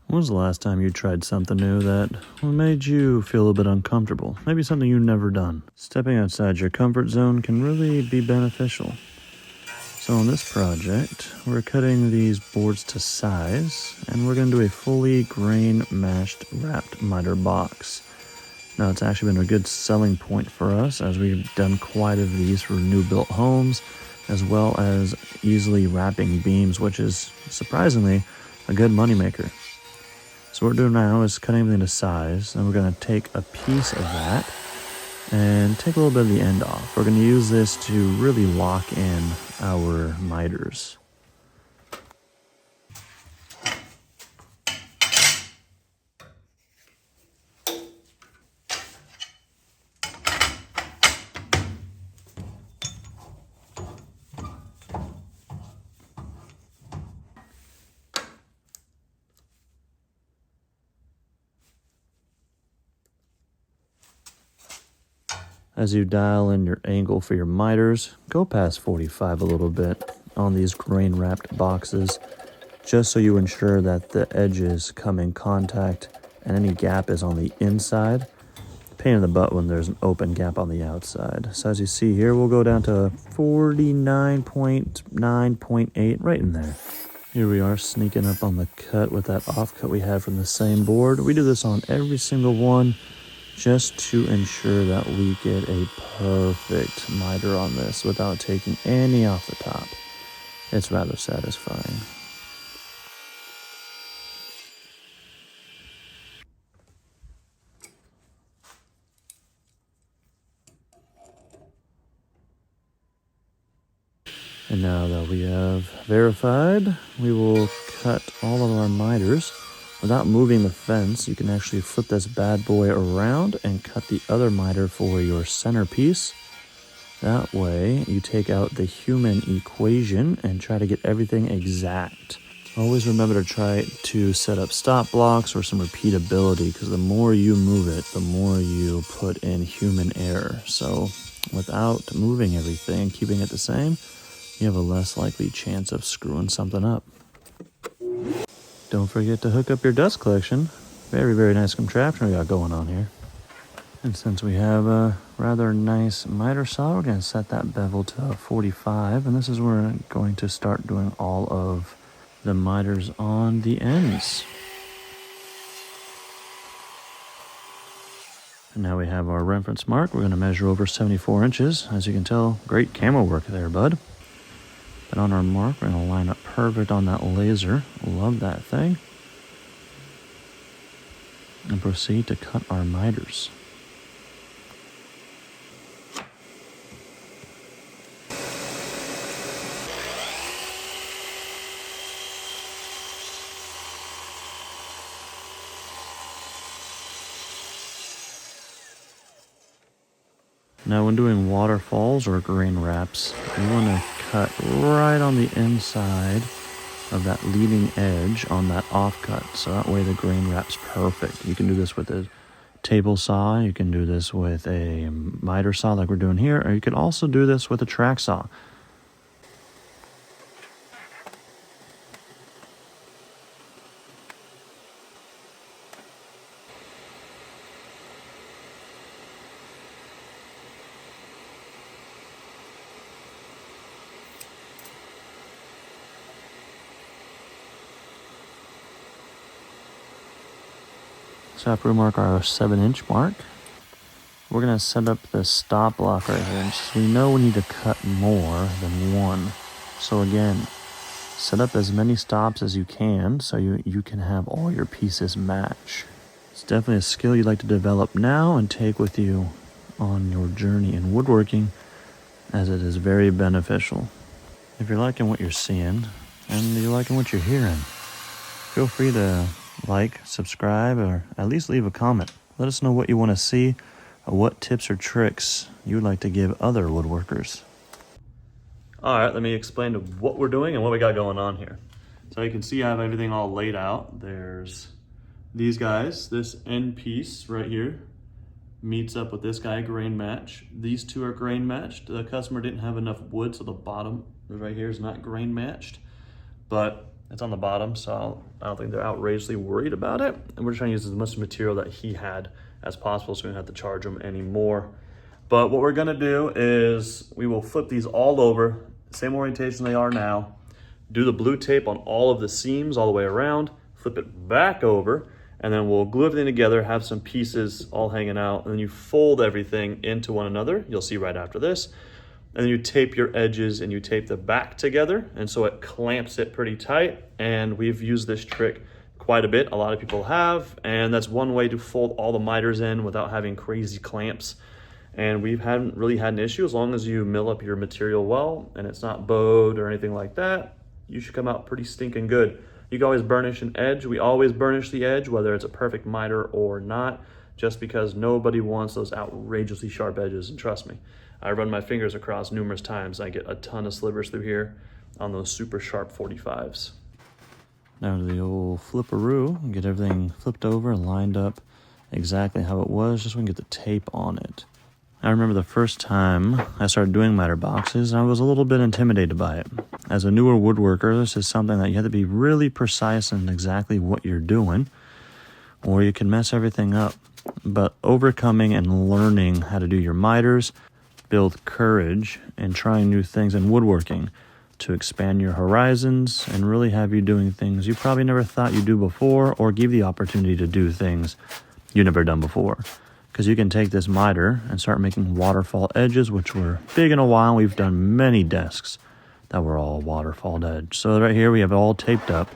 When was the last time you tried something new that made you feel a bit uncomfortable? Maybe something you've never done. Stepping outside your comfort zone can really be beneficial. So on this project, we're cutting these boards to size, and we're going to do a fully grain mashed wrapped miter box. Now it's actually been a good selling point for us, as we've done quite a few of these for new built homes, as well as easily wrapping beams, which is surprisingly a good moneymaker. So what we're doing now is cutting everything to size, and we're going to take a piece of that and take a little bit of the end off. We're going to use this to really lock in our miters. As you dial in your angle for your miters, go past 45 a little bit on these grain wrapped boxes, just so you ensure that the edges come in contact and any gap is on the inside. Pain in the butt when there's an open gap on the outside. So as you see here, we'll go down to 49.9.8, right in there. Here we are sneaking up on the cut with that offcut we had from the same board. We do this on every single one, just to ensure that we get a perfect miter on this without taking any off the top. It's rather satisfying. And now that we have verified, we will cut all of our miters. Without moving the fence, you can actually flip this bad boy around and cut the other miter for your centerpiece. That way, you take out the human equation and try to get everything exact. Always remember to try to set up stop blocks or some repeatability, because the more you move it, the more you put in human error. So without moving everything, keeping it the same, you have a less likely chance of screwing something up. Don't forget to hook up your dust collection. Very, very nice contraption we got going on here. And since we have a rather nice miter saw, we're going to set that bevel to 45. And this is where we're going to start doing all of the miters on the ends. And now we have our reference mark. We're going to measure over 74 inches. As you can tell, great camera work there, bud. But on our mark, we're going to line up perfect on that laser. Love that thing. And proceed to cut our miters. Now when doing waterfalls or grain wraps, you want to cut right on the inside of that leading edge on that offcut, so that way the grain wrap's perfect. You can do this with a table saw, you can do this with a miter saw like we're doing here, or you could also do this with a track saw. So after we mark our 7-inch mark, we're going to set up the stop block right here. So we know we need to cut more than one. So again, set up as many stops as you can so you can have all your pieces match. It's definitely a skill you'd like to develop now and take with you on your journey in woodworking, as it is very beneficial. If you're liking what you're seeing and you're liking what you're hearing, feel free to like, subscribe, or at least leave a comment. Let us know what you want to see, or what tips or tricks you would like to give other woodworkers. All right, let me explain to what we're doing and what we got going on here. So you can see I have everything all laid out. There's these guys. This end piece right here meets up with this guy, grain match. These two are grain matched. The customer didn't have enough wood, so the bottom right here is not grain matched, but it's on the bottom, so I'll I don't think they're outrageously worried about it. And we're trying to use as much material that he had as possible so we don't have to charge him anymore. But what we're gonna do is we will flip these all over, same orientation they are now, do the blue tape on all of the seams all the way around, flip it back over, and then we'll glue everything together, have some pieces all hanging out, and then you fold everything into one another. You'll see right after this. And then you tape your edges and you tape the back together, and so it clamps it pretty tight. And we've used this trick quite a bit. A lot of people have, and that's one way to fold all the miters in without having crazy clamps. And we haven't really had an issue. As long as you mill up your material well and it's not bowed or anything like that, you should come out pretty stinking good. You can always burnish an edge. We always burnish the edge, whether it's a perfect miter or not, just because nobody wants those outrageously sharp edges. And trust me, I run my fingers across numerous times. I get a ton of slivers through here on those super sharp 45s. Now to the old flipperoo, get everything flipped over and lined up exactly how it was, just so we can get the tape on it. I remember the first time I started doing miter boxes, I was a little bit intimidated by it. As a newer woodworker, this is something that you have to be really precise in exactly what you're doing, or you can mess everything up. But overcoming and learning how to do your miters build courage in trying new things in woodworking to expand your horizons and really have you doing things you probably never thought you'd do before, or give the opportunity to do things you never done before. Because you can take this miter and start making waterfall edges, which were big in a while. We've done many desks that were all waterfall edge. So right here we have it all taped up.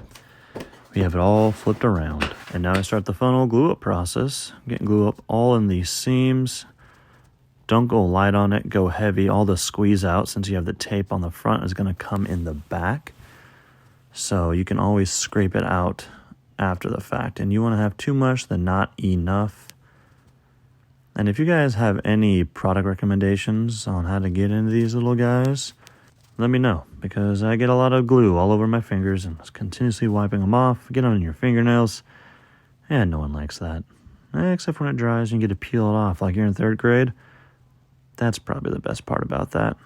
We have it all flipped around. And now I start the funnel glue up process. Getting glue up all in these seams. Don't go light on it, go heavy. All the squeeze out, since you have the tape on the front, is going to come in the back. So you can always scrape it out after the fact. And you want to have too much than not enough. And if you guys have any product recommendations on how to get into these little guys, let me know, because I get a lot of glue all over my fingers and continuously wiping them off, get on your fingernails, and no one likes that. Except when it dries and you get to peel it off like you're in 3rd grade. That's probably the best part about that.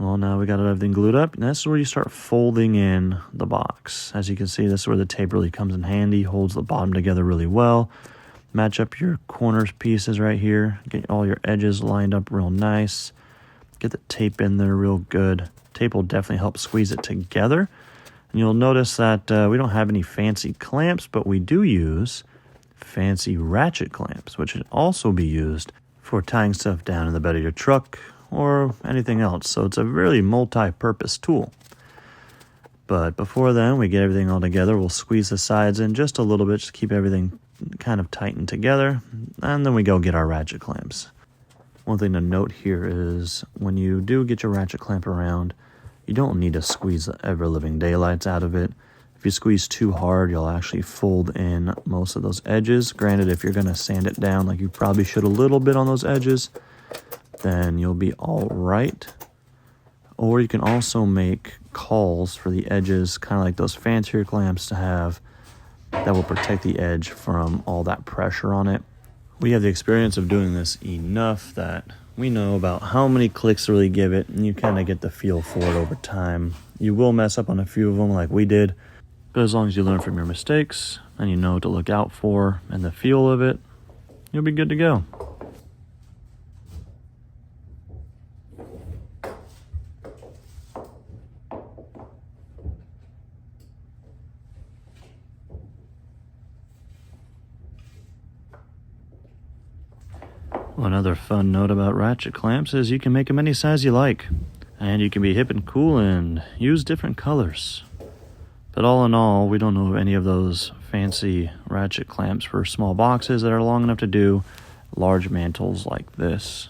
Well, now we got everything glued up, and this is where you start folding in the box. As you can see, this is where the tape really comes in handy, holds the bottom together really well. Match up your corners pieces right here. Get all your edges lined up real nice. Get the tape in there real good. Tape will definitely help squeeze it together. And you'll notice that we don't have any fancy clamps, but we do use fancy ratchet clamps, which can also be used for tying stuff down in the bed of your truck or anything else. So it's a really multi-purpose tool. But before then, we get everything all together. We'll squeeze the sides in just a little bit, just to keep everything kind of tightened together. And then we go get our ratchet clamps. One thing to note here is when you do get your ratchet clamp around, you don't need to squeeze the ever-living daylights out of it. If you squeeze too hard, you'll actually fold in most of those edges. Granted, if you're going to sand it down like you probably should a little bit on those edges, then you'll be all right. Or you can also make cawls for the edges, kind of like those fancier clamps to have, that will protect the edge from all that pressure on it. We have the experience of doing this enough that we know about how many clicks to really give it, and you kind of get the feel for it over time. You will mess up on a few of them like we did, but as long as you learn from your mistakes and you know what to look out for and the feel of it, you'll be good to go. Another fun note about ratchet clamps is you can make them any size you like, and you can be hip and cool and use different colors. But all in all, we don't know of any of those fancy ratchet clamps for small boxes that are long enough to do large mantles like this.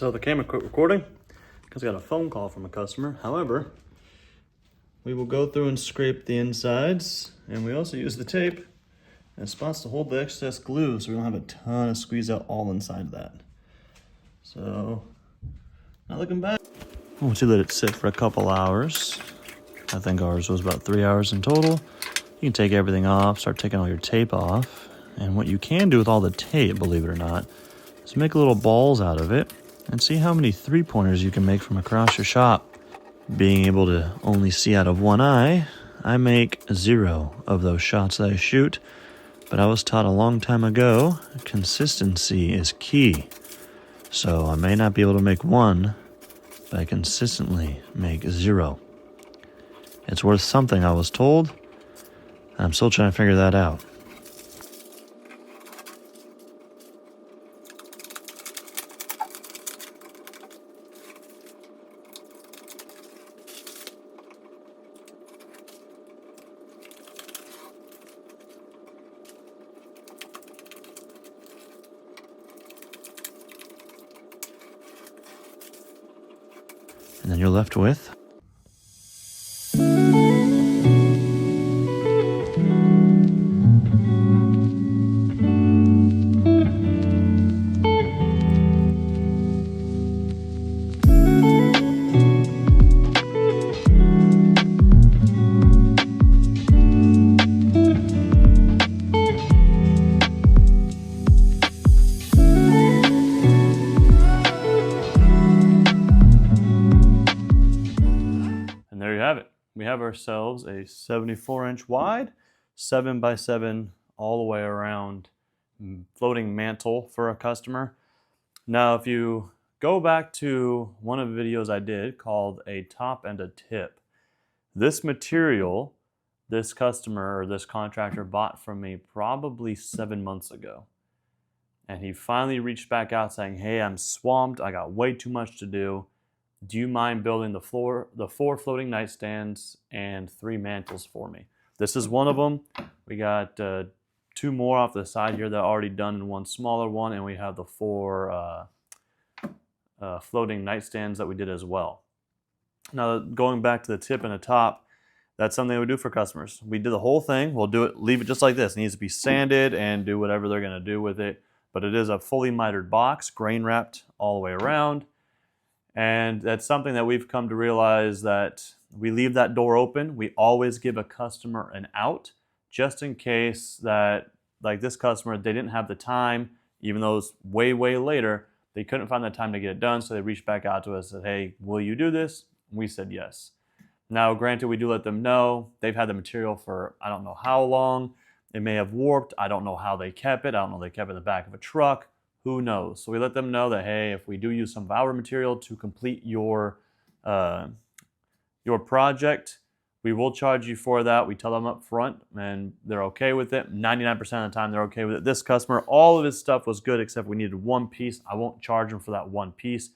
So the camera quit recording because I got a phone call from a customer. However, we will go through and scrape the insides, and we also use the tape and spots to hold the excess glue so we don't have a ton of squeeze out all inside of that. So, not looking bad. Once you let it sit for a couple hours, I think ours was about 3 hours in total, you can take everything off, start taking all your tape off. And what you can do with all the tape, believe it or not, is make little balls out of it and see how many 3-pointers you can make from across your shop. Being able to only see out of one eye, I make 0 of those shots that I shoot, but I was taught a long time ago, consistency is key. So I may not be able to make 1, but I consistently make 0. It's worth something, I was told. I'm still trying to figure that out. And then you're left with we have ourselves a 74-inch wide, 7x7 all the way around floating mantle for a customer. Now, if you go back to one of the videos I did called a top and a tip, this material, this customer or this contractor bought from me probably 7 months ago. And he finally reached back out saying, hey, I'm swamped. I got way too much to do. Do you mind building the 4 floating nightstands and 3 mantles for me? This is one of them. We got 2 more off the side here that are already done in one smaller one, and we have the 4 floating nightstands that we did as well. Now, going back to the tip and the top, that's something we do for customers. We do the whole thing. We'll do it, leave it just like this. It needs to be sanded and do whatever they're going to do with it. But it is a fully mitered box, grain wrapped all the way around. And that's something that we've come to realize, that we leave that door open. We always give a customer an out, just in case that, like this customer, they didn't have the time, even though it's way, way later, they couldn't find the time to get it done. So they reached back out to us and said, hey, will you do this? And we said yes. Now, granted, we do let them know they've had the material for I don't know how long. It may have warped. I don't know how they kept it. I don't know if they kept it in the back of a truck. Who knows? So we let them know that, hey, if we do use some of our material to complete your project, we will charge you for that. We tell them up front, and they're okay with it. 99% of the time, they're okay with it. This customer, all of his stuff was good except we needed 1 piece. I won't charge him for that 1 piece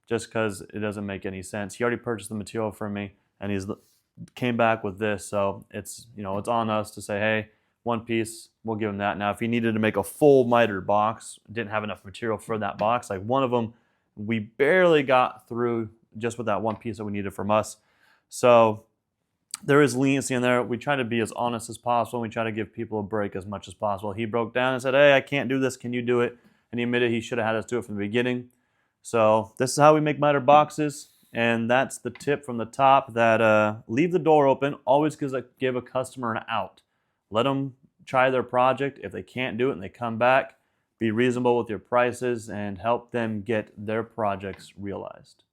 just because it doesn't make any sense. He already purchased the material from me, and he's came back with this. So it's, it's on us to say, hey, 1 piece, we'll give him that. Now, if he needed to make a full mitered box, didn't have enough material for that box, like one of them, we barely got through just with that 1 piece that we needed from us. So there is leniency in there. We try to be as honest as possible. We try to give people a break as much as possible. He broke down and said, hey, I can't do this. Can you do it? And he admitted he should have had us do it from the beginning. So this is how we make mitered boxes. And that's the tip from the top, that leave the door open. Always give a customer an out. Let them try their project. If they can't do it and they come back, be reasonable with your prices and help them get their projects realized.